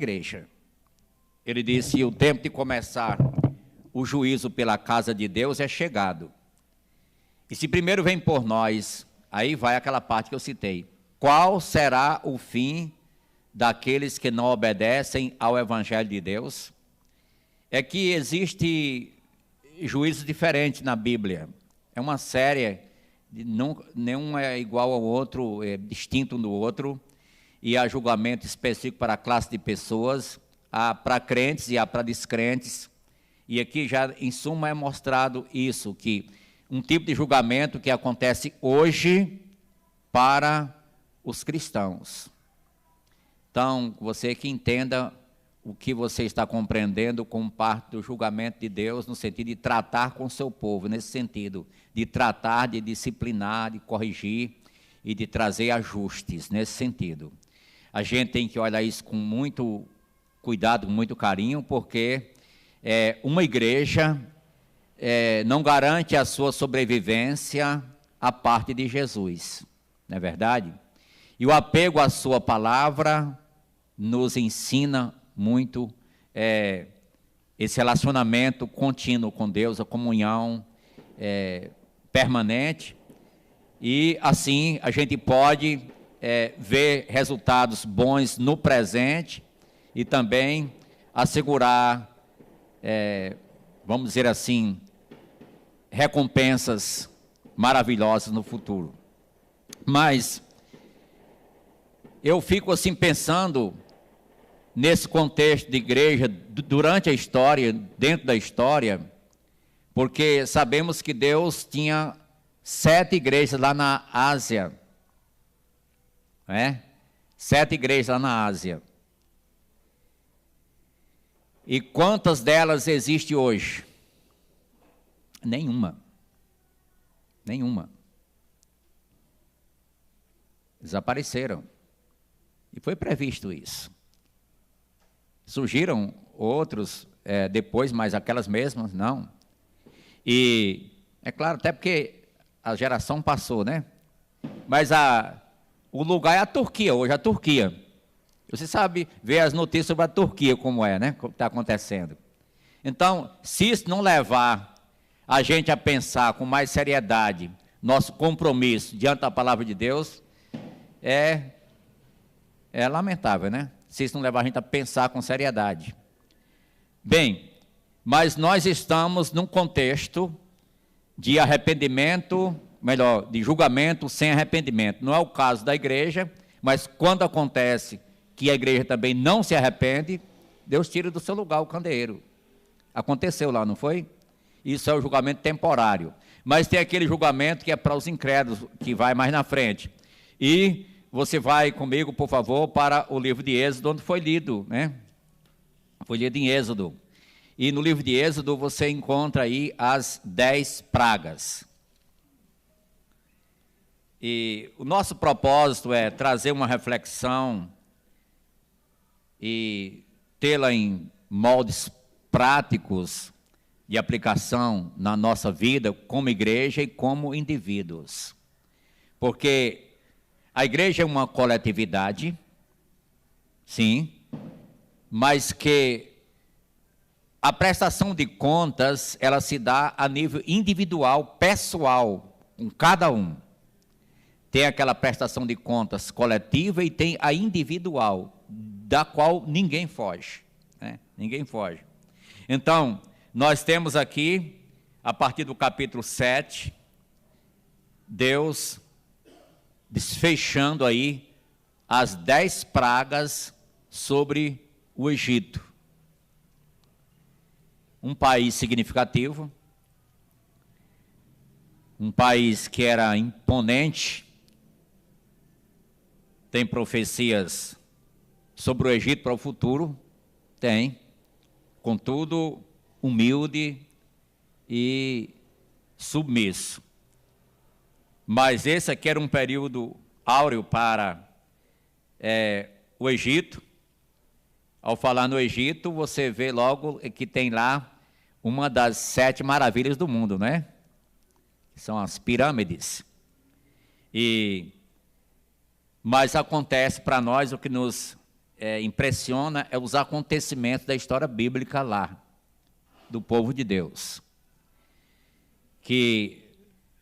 igreja. Ele disse: o tempo de começar o juízo pela casa de Deus é chegado. E se primeiro vem por nós, aí vai aquela parte que eu citei. Qual será o fim daqueles que não obedecem ao Evangelho de Deus? É que existe juízo diferente na Bíblia. É uma série, nenhum é igual ao outro, é distinto um do outro. E há julgamento específico para a classe de pessoas, há para crentes e há para descrentes. E aqui já, em suma, é mostrado isso, que um tipo de julgamento que acontece hoje para os cristãos. Então, você que entenda o que você está compreendendo como parte do julgamento de Deus, no sentido de tratar com o seu povo, nesse sentido, de tratar, de disciplinar, de corrigir e de trazer ajustes, nesse sentido. A gente tem que olhar isso com muito cuidado, com muito carinho, porque uma igreja não garante a sua sobrevivência à parte de Jesus, não é verdade? E o apego à sua palavra nos ensina muito esse relacionamento contínuo com Deus, a comunhão permanente, e assim a gente pode ver resultados bons no presente e também assegurar, vamos dizer assim, recompensas maravilhosas no futuro. Mas eu fico assim pensando nesse contexto de igreja, durante a história, dentro da história, porque sabemos que Deus tinha 7 igrejas lá na Ásia, 7 igrejas lá na Ásia. E quantas delas existem hoje? Nenhuma. Nenhuma. Desapareceram. E foi previsto isso. Surgiram outros depois, mas aquelas mesmas, não. E, é claro, até porque a geração passou, né? Mas o lugar é a Turquia, hoje a Turquia. Você sabe ver as notícias sobre a Turquia, como é, né? O que está acontecendo. Então, se isso não levar a gente a pensar com mais seriedade nosso compromisso diante da palavra de Deus, é lamentável, né? Se isso não levar a gente a pensar com seriedade. Bem, mas nós estamos num contexto de arrependimento, melhor, de julgamento sem arrependimento. Não é o caso da igreja, mas quando acontece que a igreja também não se arrepende, Deus tira do seu lugar o candeeiro. Aconteceu lá, não foi? Isso é o julgamento temporário. Mas tem aquele julgamento que é para os incrédulos, que vai mais na frente. E você vai comigo, por favor, para o livro de Êxodo, onde foi lido, né? Foi lido em Êxodo. E no livro de Êxodo você encontra aí as 10 pragas. E o nosso propósito é trazer uma reflexão e tê-la em moldes práticos de aplicação na nossa vida como igreja e como indivíduos. Porque a igreja é uma coletividade, sim, mas que a prestação de contas, ela se dá a nível individual, pessoal, com cada um. Tem aquela prestação de contas coletiva e tem a individual, da qual ninguém foge, né? Ninguém foge. Então, nós temos aqui, a partir do capítulo 7, Deus desfechando aí as 10 pragas sobre o Egito. Um país significativo, um país que era imponente, tem profecias sobre o Egito para o futuro, tem, contudo, humilde e submisso. Mas esse aqui era um período áureo para o Egito. Ao falar no Egito, você vê logo que tem lá uma das 7 maravilhas do mundo, né? São as pirâmides. Mas acontece para nós o que nos impressiona é os acontecimentos da história bíblica lá, do povo de Deus, que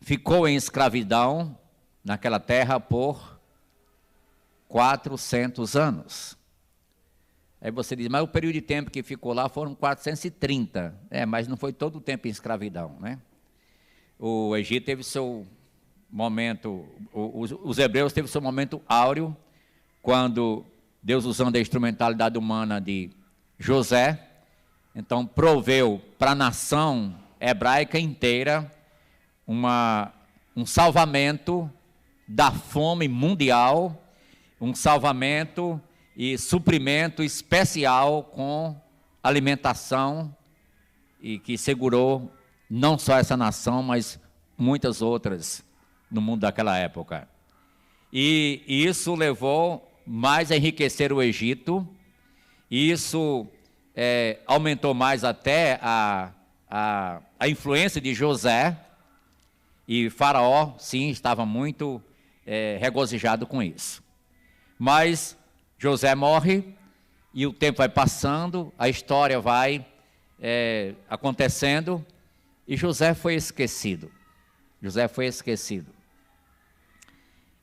ficou em escravidão naquela terra por 400 anos. Aí você diz, mas o período de tempo que ficou lá foram 430. Mas não foi todo o tempo em escravidão, né? O Egito teve seu momento, os hebreus teve seu momento áureo, quando Deus, usando a instrumentalidade humana de José, então proveu para a nação hebraica inteira um salvamento da fome mundial, um salvamento e suprimento especial com alimentação, e que segurou não só essa nação, mas muitas outras no mundo daquela época. E isso levou mais a enriquecer o Egito, e isso aumentou mais até a influência de José, e Faraó, sim, estava muito regozijado com isso. Mas José morre, e o tempo vai passando, a história vai acontecendo, e José foi esquecido. José foi esquecido.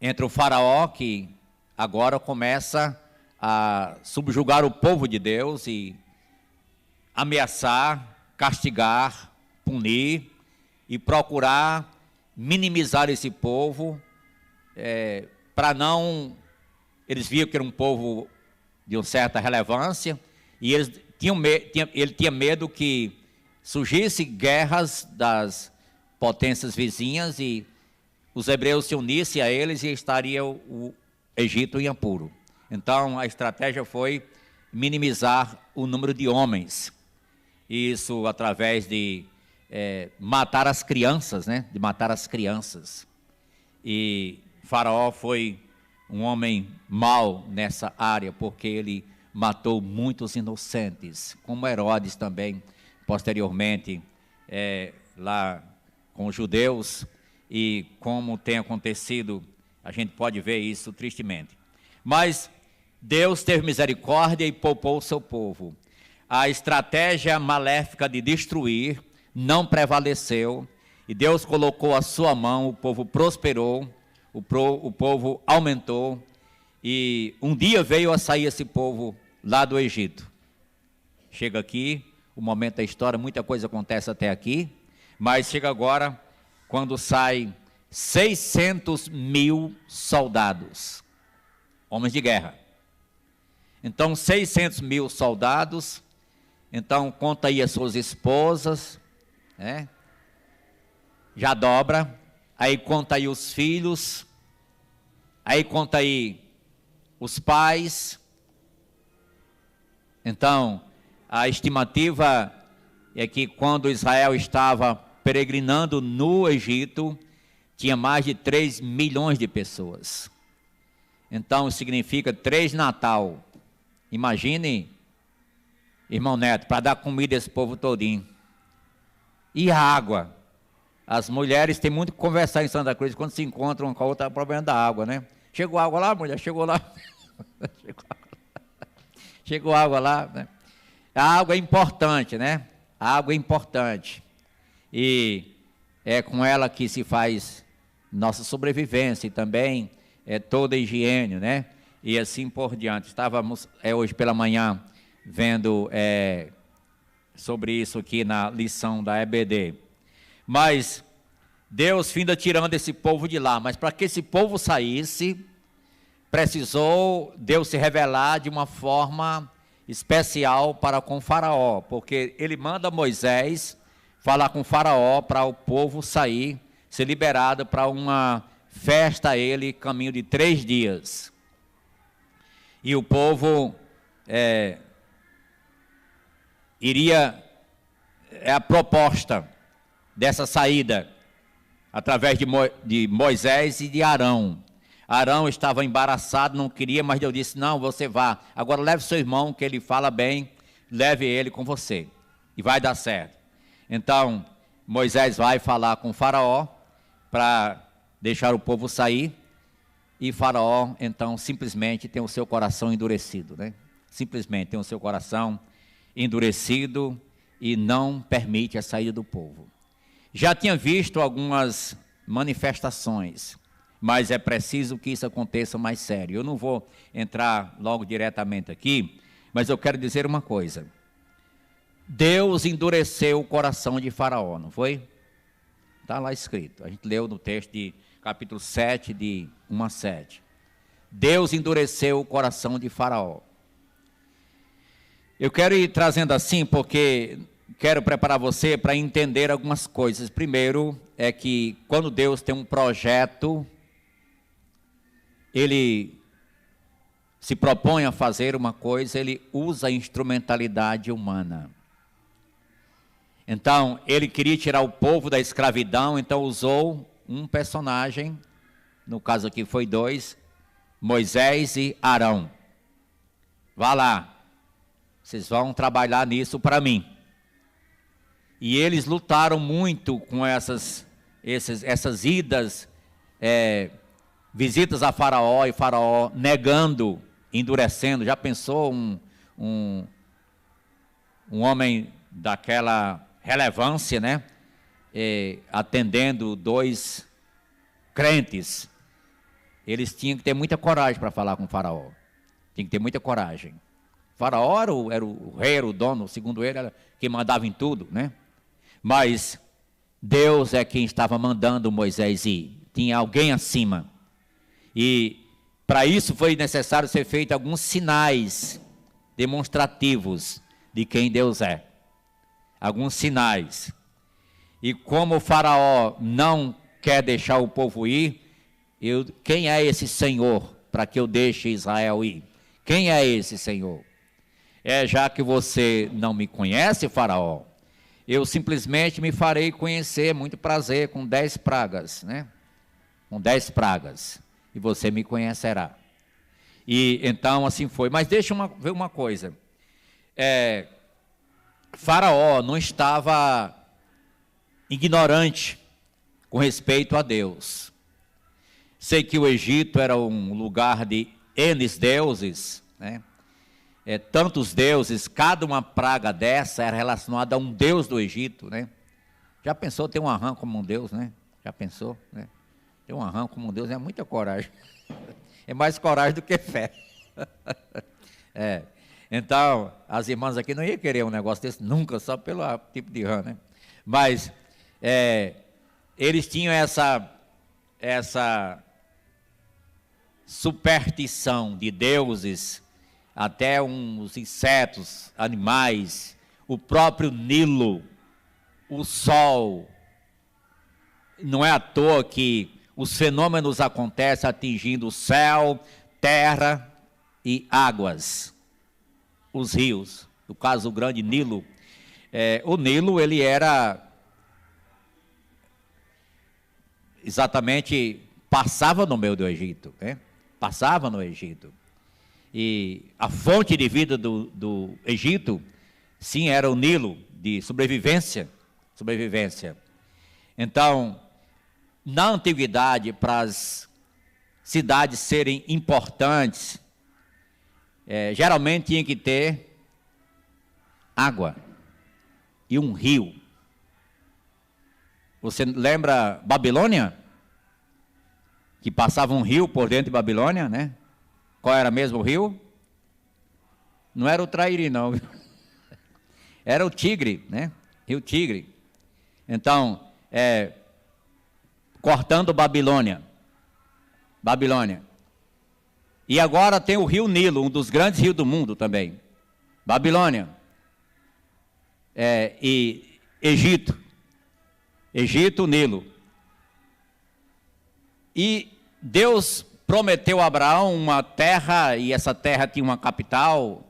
Entra o Faraó, que agora começa a subjugar o povo de Deus e ameaçar, castigar, punir e procurar minimizar esse povo, para não... Eles viam que era um povo de uma certa relevância, e ele tinha medo que surgissem guerras das potências vizinhas e os hebreus se unissem a eles e estaria o Egito em apuro. Então a estratégia foi minimizar o número de homens, isso através de matar as crianças, né? De matar as crianças. E Faraó foi um homem mau nessa área, porque ele matou muitos inocentes, como Herodes também, posteriormente, lá com os judeus, e como tem acontecido, a gente pode ver isso tristemente. Mas Deus teve misericórdia e poupou o seu povo. A estratégia maléfica de destruir não prevaleceu, e Deus colocou a sua mão, o povo prosperou, o povo aumentou, e um dia veio a sair esse povo lá do Egito. Chega aqui, o momento da história, muita coisa acontece até aqui, mas chega agora, quando sai 600 mil soldados, homens de guerra. Então, 600 mil soldados, então conta aí as suas esposas, né? Já dobra, aí conta aí os filhos, aí conta aí os pais. Então, a estimativa é que quando Israel estava peregrinando no Egito, tinha mais de 3 milhões de pessoas. Então, significa 3 Natal. Imagine, irmão Neto, para dar comida a esse povo todinho. E a água. As mulheres têm muito que conversar em Santa Cruz, quando se encontram com a outra, é o problema da água, né? Chegou água lá, mulher? Chegou lá. Chegou água lá, né? A água é importante, né? A água é importante. E é com ela que se faz nossa sobrevivência e também toda a higiene, né? E assim por diante. Estávamos hoje pela manhã vendo sobre isso aqui na lição da EBD. Mas Deus finda tirando esse povo de lá. Mas para que esse povo saísse, precisou Deus se revelar de uma forma especial para com Faraó. Porque ele manda Moisés falar com Faraó para o povo sair, ser liberado para uma festa a ele, caminho de 3 dias. E o povo iria, a proposta dessa saída, através de Moisés e de Arão. Arão estava embaraçado, não queria, mas Deus disse, não, você vá. Agora leve seu irmão, que ele fala bem, leve ele com você, e vai dar certo. Então, Moisés vai falar com Faraó, para deixar o povo sair, e Faraó, então, simplesmente tem o seu coração endurecido, né? simplesmente tem o seu coração endurecido e não permite a saída do povo. Já tinha visto algumas manifestações, mas é preciso que isso aconteça mais sério. Eu não vou entrar logo diretamente aqui, mas eu quero dizer uma coisa. Deus endureceu o coração de Faraó, não foi? Está lá escrito. A gente leu no texto de capítulo 7, de 1 a 7. Deus endureceu o coração de Faraó. Eu quero ir trazendo assim porque quero preparar você para entender algumas coisas. Primeiro é que quando Deus tem um projeto, Ele se propõe a fazer uma coisa, Ele usa a instrumentalidade humana. Então, Ele queria tirar o povo da escravidão, então usou um personagem, no caso aqui foi dois, Moisés e Arão. Vá lá, vocês vão trabalhar nisso para mim. E eles lutaram muito com essas idas, visitas a Faraó, e Faraó negando, endurecendo. Já pensou um homem daquela relevância, né? Atendendo dois crentes. Eles tinham que ter muita coragem para falar com o Faraó. Tinha que ter muita coragem. O Faraó era o rei, era o dono, segundo ele, era quem mandava em tudo, né? Mas Deus é quem estava mandando Moisés ir. Tinha alguém acima. E para isso foi necessário ser feito alguns sinais demonstrativos de quem Deus é. Alguns sinais. E como o Faraó não quer deixar o povo ir, quem é esse Senhor para que eu deixe Israel ir? Quem é esse Senhor? Já que você não me conhece, Faraó, eu simplesmente me farei conhecer, muito prazer, com 10 pragas, né? Com 10 pragas, e você me conhecerá. E então assim foi. Mas deixa eu ver uma coisa. Faraó não estava ignorante com respeito a Deus. Sei que o Egito era um lugar de N deuses, né? Tantos deuses, cada uma praga dessa era relacionada a um deus do Egito, né? Já pensou ter um Arã como um deus, né? Já pensou, né? Ter um Arã como um deus é muita coragem. É mais coragem do que fé. Então, as irmãs aqui não iam querer um negócio desse nunca, só pelo tipo de rã, né? Mas eles tinham essa superstição de deuses, até uns insetos, animais, o próprio Nilo, o sol. Não é à toa que os fenômenos acontecem atingindo o céu, terra e águas, os rios. No caso, o grande Nilo. O Nilo, ele era exatamente, passava no meio do Egito, né? Passava no Egito. E a fonte de vida do Egito, sim, era o Nilo, de sobrevivência. Então, na antiguidade, para as cidades serem importantes, geralmente tinha que ter água e um rio. Você lembra Babilônia? Que passava um rio por dentro de Babilônia, né? Qual era mesmo o rio? Não era o Trairi, não. Era o Tigre, né? Rio Tigre. Então, cortando Babilônia. E agora tem o rio Nilo, um dos grandes rios do mundo também. Babilônia. E Egito, Nilo. E Deus prometeu a Abraão uma terra, e essa terra tinha uma capital,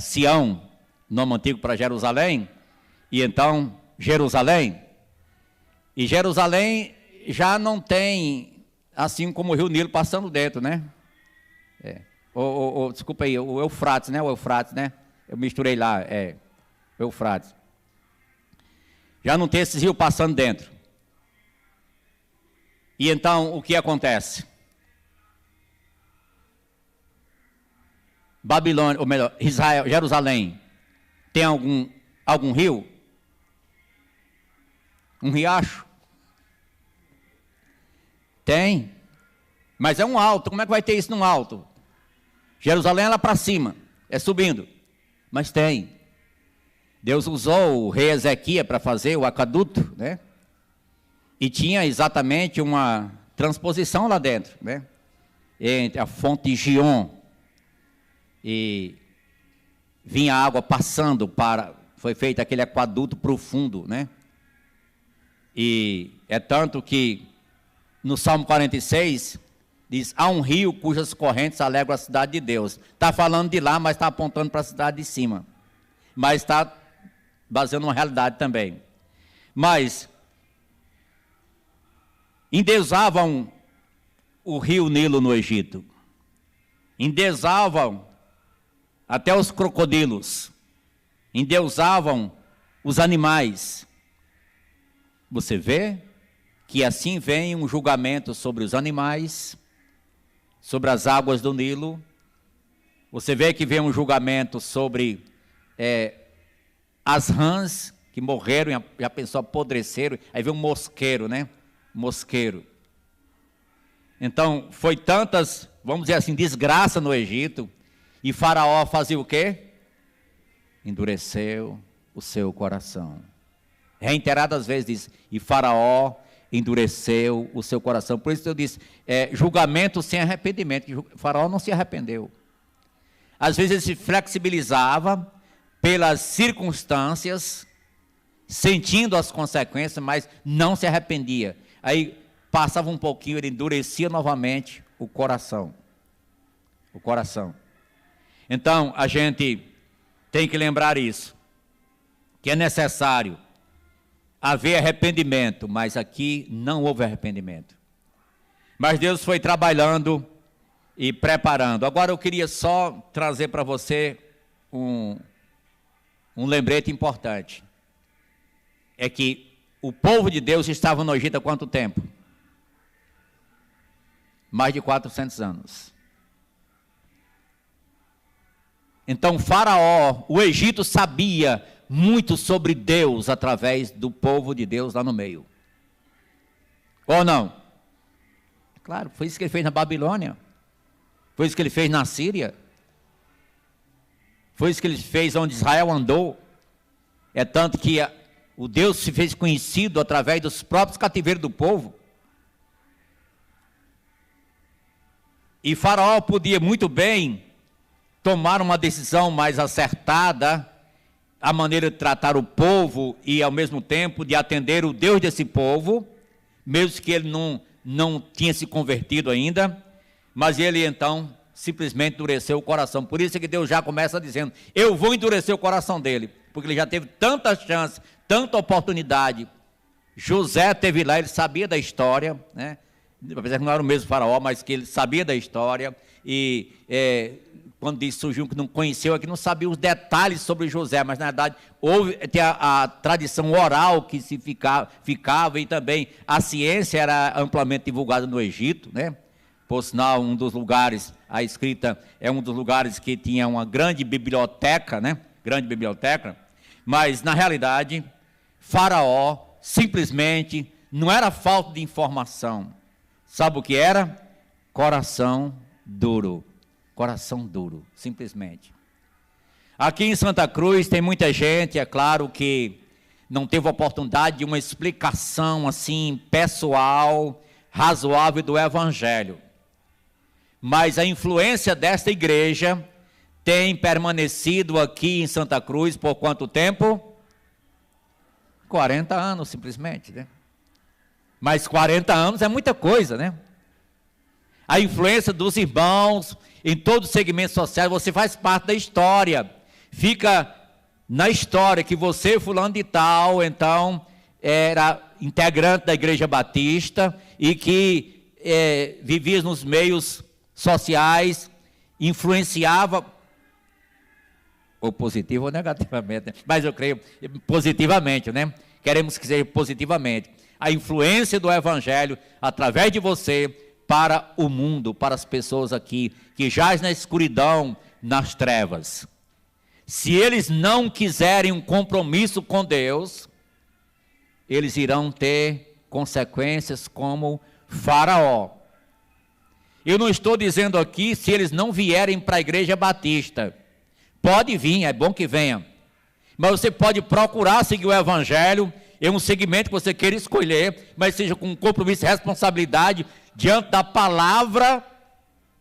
Sião, nome antigo para Jerusalém. E então, Jerusalém. E Jerusalém já não tem, assim como o rio Nilo passando dentro, né? Desculpa aí, o Eufrates, né? Eu misturei lá, o Eufrates. Já não tem esse rio passando dentro. E então, o que acontece? Babilônia, ou melhor, Israel, Jerusalém, tem algum rio? Um riacho? Tem. Mas é um alto. Como é que vai ter isso num alto? Jerusalém é lá para cima, é subindo. Mas tem. Deus usou o rei Ezequias para fazer o aqueduto, né? E tinha exatamente uma transposição lá dentro, né? Entre a fonte de Gion e vinha água passando foi feito aquele aqueduto profundo, né? E é tanto que no Salmo 46 diz, há um rio cujas correntes alegram a cidade de Deus. Está falando de lá, mas está apontando para a cidade de cima. Mas está baseando uma realidade também. Mas endeusavam o rio Nilo no Egito. Endeusavam até os crocodilos. Endeusavam os animais. Você vê que assim vem um julgamento sobre os animais, sobre as águas do Nilo. Você vê que vem um julgamento sobre as rãs que morreram, já pensou, apodreceram. Aí vem um mosqueiro, né? Mosqueiro. Então, foi tantas, vamos dizer assim, desgraça no Egito. E Faraó fazia o quê? Endureceu o seu coração. Reiteradas vezes diz, e Faraó endureceu o seu coração. Por isso eu disse, julgamento sem arrependimento. Faraó não se arrependeu. Às vezes ele se flexibilizava pelas circunstâncias, sentindo as consequências, mas não se arrependia. Aí passava um pouquinho, ele endurecia novamente o coração. O coração. Então, a gente tem que lembrar isso, que é necessário haver arrependimento, mas aqui não houve arrependimento. Mas Deus foi trabalhando e preparando. Agora eu queria só trazer para você um lembrete importante. É que o povo de Deus estava no Egito há quanto tempo? Mais de 400 anos. Então Faraó, o Egito sabia muito sobre Deus através do povo de Deus lá no meio. Ou não? Claro, foi isso que ele fez na Babilônia. Foi isso que ele fez na Síria. Foi isso que ele fez onde Israel andou. É tanto que o Deus se fez conhecido através dos próprios cativeiros do povo. E Faraó podia muito bem tomar uma decisão mais acertada, a maneira de tratar o povo e ao mesmo tempo de atender o Deus desse povo, mesmo que ele não tinha se convertido ainda, mas ele então simplesmente endureceu o coração. Por isso é que Deus já começa dizendo, eu vou endurecer o coração dele, porque ele já teve tanta chance, tanta oportunidade. José teve lá, ele sabia da história, né? Apesar que não era o mesmo Faraó, mas que ele sabia da história, e quando disse, surgiu que não conheceu, é que não sabia os detalhes sobre José, mas na verdade tem a tradição oral que se ficava, e também a ciência era amplamente divulgada no Egito, né? Por sinal, um dos lugares, a escrita é um dos lugares que tinha uma grande biblioteca, né? Grande biblioteca, mas na realidade, Faraó simplesmente não era falta de informação. Sabe o que era? Coração duro. Coração duro, simplesmente. Aqui em Santa Cruz tem muita gente, é claro que não teve oportunidade de uma explicação assim, pessoal, razoável do Evangelho. Mas a influência desta igreja tem permanecido aqui em Santa Cruz por quanto tempo? 40 anos, simplesmente, né? Mas 40 anos é muita coisa, né? A influência dos irmãos em todos os segmentos sociais, você faz parte da história. Fica na história que você, fulano de tal, então, era integrante da Igreja Batista e que vivia nos meios sociais, influenciava, ou positivo ou negativamente, né? Mas eu creio positivamente, né? Queremos que seja positivamente. A influência do Evangelho, através de você, para o mundo, para as pessoas aqui, que jaz na escuridão, nas trevas. Se eles não quiserem um compromisso com Deus, eles irão ter consequências como Faraó. Eu não estou dizendo aqui se eles não vierem para a igreja batista. Pode vir, é bom que venha. Mas você pode procurar seguir o evangelho, em um segmento que você queira escolher, mas seja com compromisso e responsabilidade diante da palavra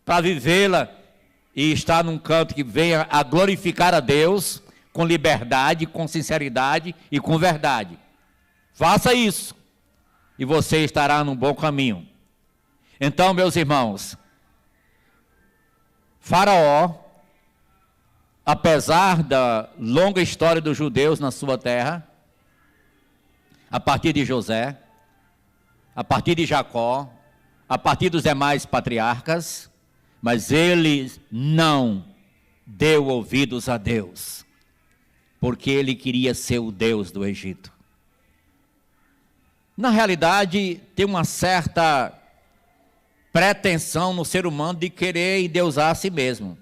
para vivê-la e estar num canto que venha a glorificar a Deus com liberdade, com sinceridade e com verdade. Faça isso e você estará num bom caminho. Então, meus irmãos, Faraó, apesar da longa história dos judeus na sua terra, a partir de José, a partir de Jacó, a partir dos demais patriarcas, mas ele não deu ouvidos a Deus, porque ele queria ser o Deus do Egito. Na realidade, tem uma certa pretensão no ser humano de querer endeusar a si mesmo.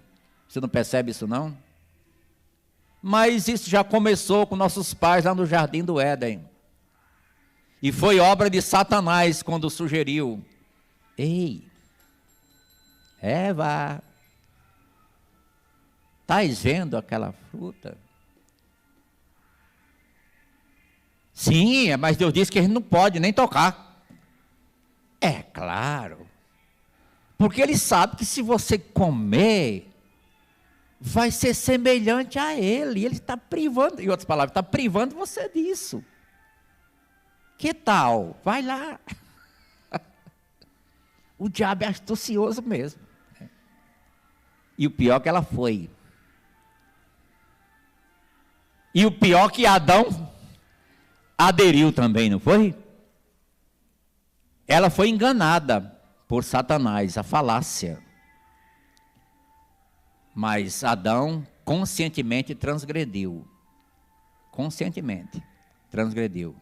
Você não percebe isso, não? Mas isso já começou com nossos pais lá no Jardim do Éden. E foi obra de Satanás quando sugeriu: ei, Eva, estás vendo aquela fruta? Sim, mas Deus disse que a gente não pode nem tocar. É claro. Porque ele sabe que se você comer, vai ser semelhante a ele. Ele está privando, em outras palavras, está privando você disso. Que tal? Vai lá. O diabo é astucioso mesmo. E o pior é que ela foi. E o pior é que Adão aderiu também, não foi? Ela foi enganada por Satanás, a falácia. Mas Adão conscientemente transgrediu. Conscientemente transgrediu.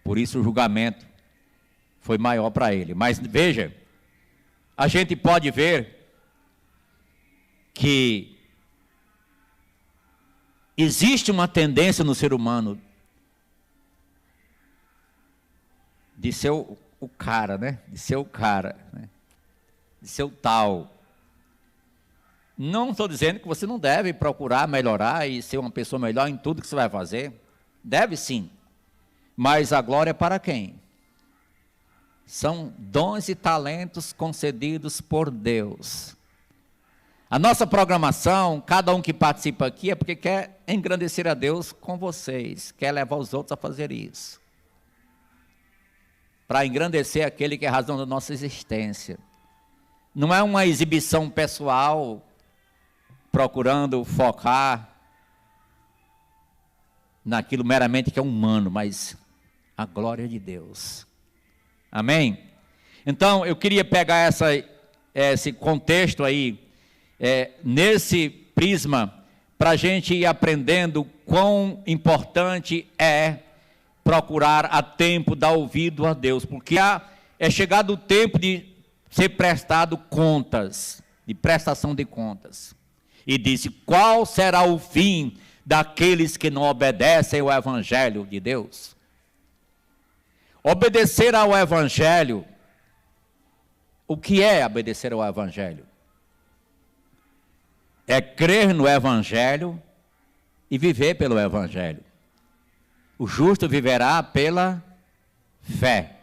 Por isso o julgamento foi maior para ele. Mas veja, a gente pode ver que existe uma tendência no ser humano de ser o cara, né? De ser o cara, né? De ser o tal. Não estou dizendo que você não deve procurar melhorar e ser uma pessoa melhor em tudo que você vai fazer. Deve sim. Mas a glória é para quem? São dons e talentos concedidos por Deus. A nossa programação, cada um que participa aqui, é porque quer engrandecer a Deus com vocês, quer levar os outros a fazer isso. Para engrandecer aquele que é a razão da nossa existência. Não é uma exibição pessoal, procurando focar naquilo meramente que é humano, mas a glória de Deus. Amém? Então, eu queria pegar esse contexto aí, nesse prisma, para a gente ir aprendendo quão importante é procurar a tempo dar ouvido a Deus, porque é chegado o tempo de ser prestado contas, de prestação de contas. E disse: qual será o fim daqueles que não obedecem ao Evangelho de Deus? Obedecer ao Evangelho, o que é obedecer ao Evangelho? É crer no Evangelho e viver pelo Evangelho. O justo viverá pela fé.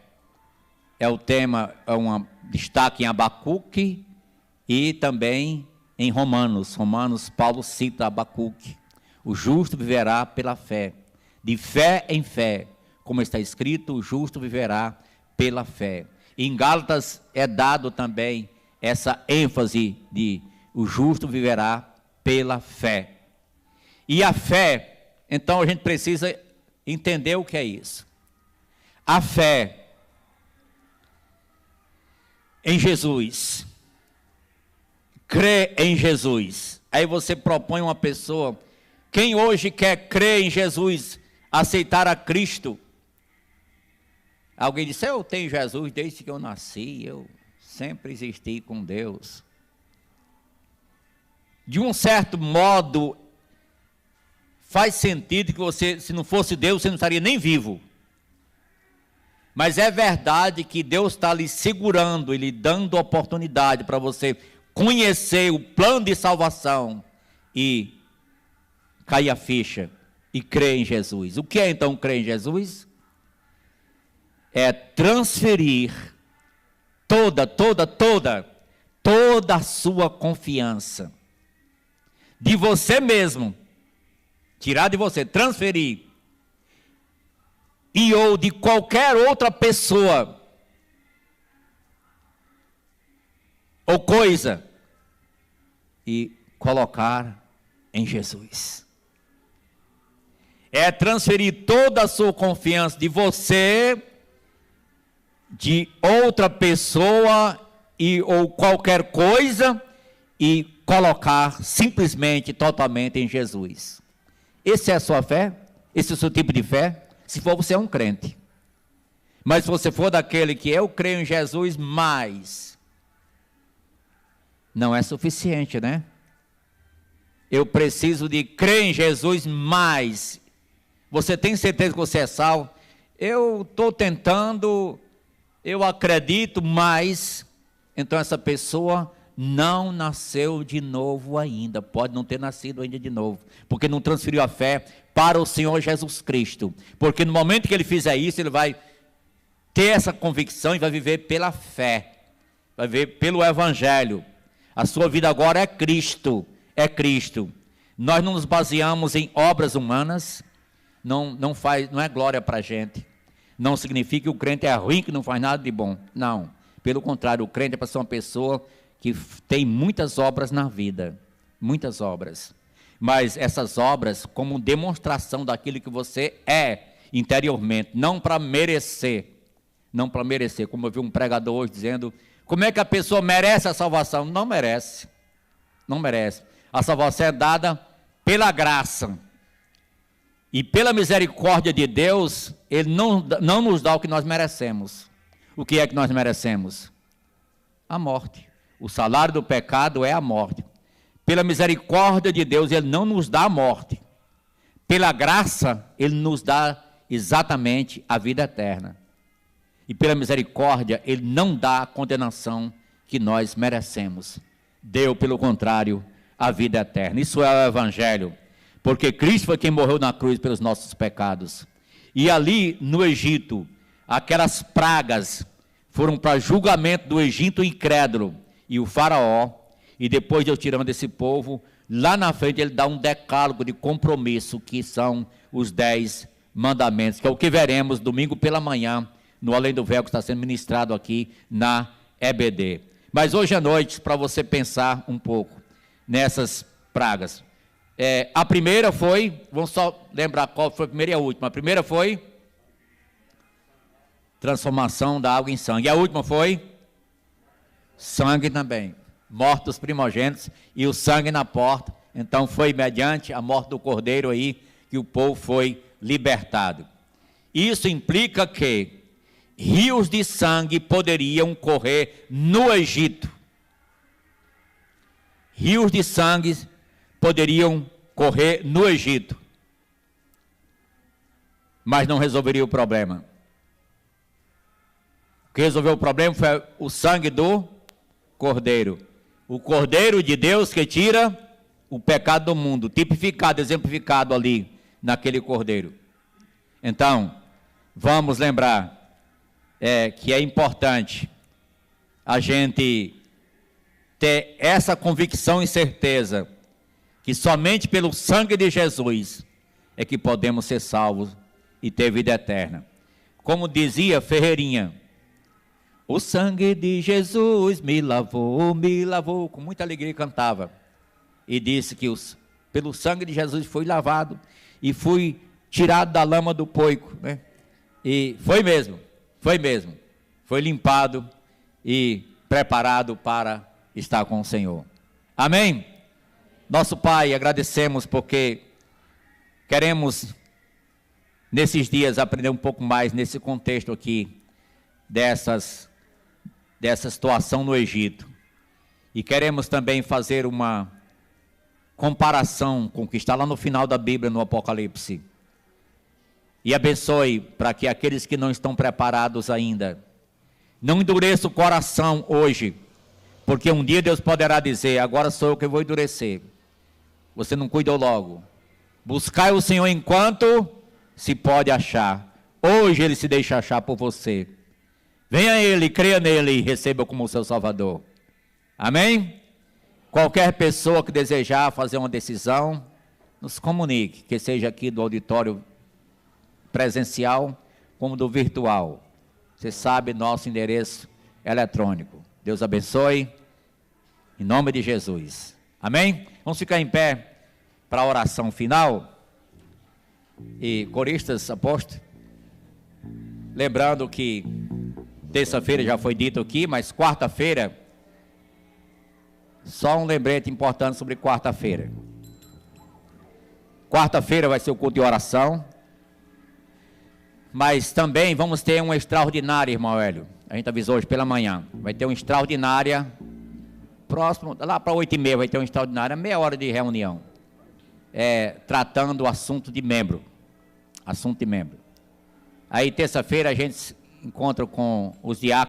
É o tema, é um destaque em Abacuque e também em Romanos. Romanos, Paulo cita Abacuque. O justo viverá pela fé. De fé em fé. Como está escrito, o justo viverá pela fé. Em Gálatas é dado também essa ênfase de o justo viverá pela fé. E a fé, então a gente precisa entender o que é isso. A fé em Jesus, crê em Jesus. Aí você propõe uma pessoa, quem hoje quer crer em Jesus, aceitar a Cristo? Alguém disse: eu tenho Jesus desde que eu nasci, eu sempre existi com Deus. de um certo modo, faz sentido que você, se não fosse Deus, você não estaria nem vivo. Mas é verdade que Deus está lhe segurando e lhe dando oportunidade para você conhecer o plano de salvação e cair a ficha e crer em Jesus. O que é então crer em Jesus? É transferir toda a sua confiança de você mesmo, tirar de você, transferir, e ou de qualquer outra pessoa ou coisa, e colocar em Jesus. É transferir toda a sua confiança de você, de outra pessoa e ou qualquer coisa, e colocar simplesmente, totalmente em Jesus. Esse é a sua fé? Esse é o seu tipo de fé? Se for, você é um crente. Mas se você for daquele que eu creio em Jesus, mas não é suficiente, né? Eu preciso de crer em Jesus, mas você tem certeza que você é salvo? Eu estou tentando, eu acredito, mas então essa pessoa não nasceu de novo ainda, pode não ter nascido ainda de novo, porque não transferiu a fé para o Senhor Jesus Cristo, porque no momento que ele fizer isso, ele vai ter essa convicção e vai viver pela fé, vai viver pelo Evangelho. A sua vida agora é Cristo, é Cristo. Nós não nos baseamos em obras humanas, não é glória para a gente, não significa que o crente é ruim, que não faz nada de bom, não, pelo contrário, o crente é para ser uma pessoa que tem muitas obras na vida, muitas obras, mas essas obras como demonstração daquilo que você é interiormente, não para merecer, como eu vi um pregador hoje dizendo, como é que a pessoa merece a salvação? Não merece, a salvação é dada pela graça, e pela misericórdia de Deus, Ele não nos dá o que nós merecemos. O que é que nós merecemos? A morte. O salário do pecado é a morte. Pela misericórdia de Deus, Ele não nos dá a morte. Pela graça, Ele nos dá exatamente a vida eterna. E pela misericórdia, Ele não dá a condenação que nós merecemos. Deu, pelo contrário, a vida eterna. Isso é o Evangelho. Porque Cristo foi quem morreu na cruz pelos nossos pecados. E ali no Egito, aquelas pragas foram para julgamento do Egito incrédulo. E o faraó, e depois de eu tirando esse povo, lá na frente ele dá um decálogo de compromisso, que são os 10 mandamentos, que é o que veremos domingo pela manhã, no Além do Véu, que está sendo ministrado aqui na EBD. Mas hoje à noite, para você pensar um pouco nessas pragas. A primeira foi, vamos só lembrar qual foi a primeira e a última. A primeira foi transformação da água em sangue. E a última foi sangue também. Mortos os primogênitos e o sangue na porta. Então foi mediante a morte do cordeiro aí que o povo foi libertado. Isso implica que rios de sangue poderiam correr no Egito. Rios de sangue poderiam correr no Egito, mas não resolveria o problema. O que resolveu o problema foi o sangue do cordeiro. O cordeiro de Deus que tira o pecado do mundo, tipificado, exemplificado ali naquele cordeiro. Então, vamos lembrar que é importante a gente ter essa convicção e certeza que somente pelo sangue de Jesus é que podemos ser salvos e ter vida eterna. Como dizia Ferreirinha, o sangue de Jesus me lavou, com muita alegria cantava, e disse que pelo sangue de Jesus fui lavado e fui tirado da lama do poico, né? E foi mesmo, foi limpado e preparado para estar com o Senhor. Amém? Nosso Pai, agradecemos porque queremos nesses dias aprender um pouco mais nesse contexto aqui dessa situação no Egito, e queremos também fazer uma comparação com o que está lá no final da Bíblia, no Apocalipse. E abençoe para que aqueles que não estão preparados ainda, não endureça o coração hoje, porque um dia Deus poderá dizer, agora sou eu que vou endurecer. Você não cuidou logo. Buscai o Senhor enquanto se pode achar. Hoje Ele se deixa achar por você. Venha a Ele, creia nele e receba como seu Salvador. Amém? Qualquer pessoa que desejar fazer uma decisão, nos comunique, que seja aqui do auditório presencial, como do virtual. Você sabe nosso endereço eletrônico. Deus abençoe, em nome de Jesus. Amém? Vamos ficar em pé para a oração final. E coristas, apóstolo, lembrando que terça-feira já foi dito aqui, mas quarta-feira, só um lembrete importante sobre quarta-feira. Quarta-feira vai ser o culto de oração, mas também vamos ter uma extraordinária, irmão Hélio. A gente avisou hoje pela manhã. Vai ter uma extraordinária, próximo, lá para 8h30 vai ter uma extraordinária, meia hora de reunião. Tratando o assunto de membro. Assunto de membro. Aí terça-feira a gente se encontra com os diáconos.